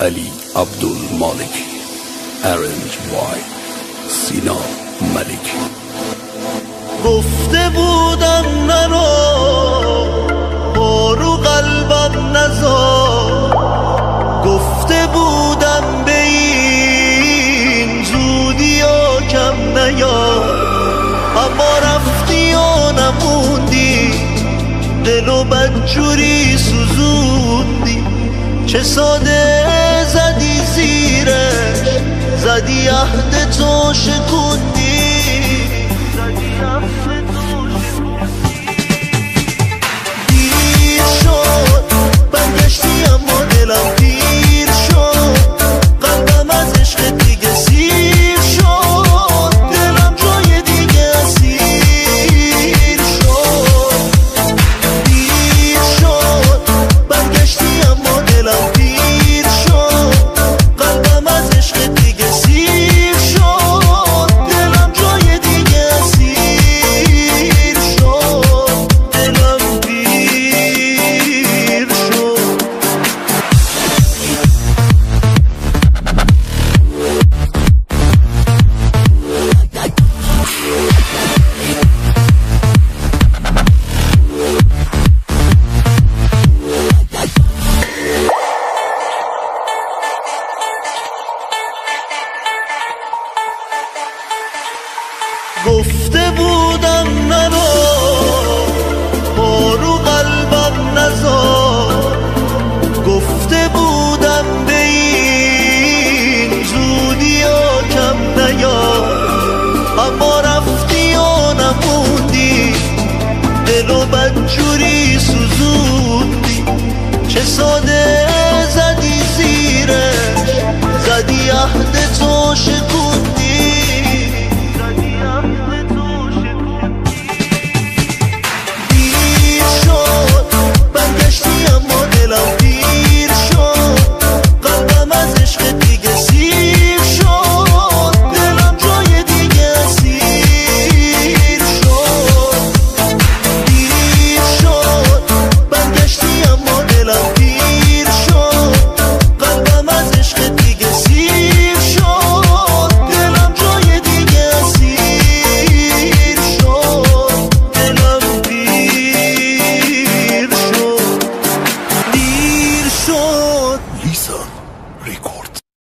علی عبدالمالکی. Arranged by سینا ملکی. گفته بودم نرو بارو قلبم نزار، گفته بودم به این زودی ها کم نیار، اما رفتی و نموندی، دل و بدجوری سوزوندی، چه ساده زدی زیرش، زدی عهد تو شکوندی.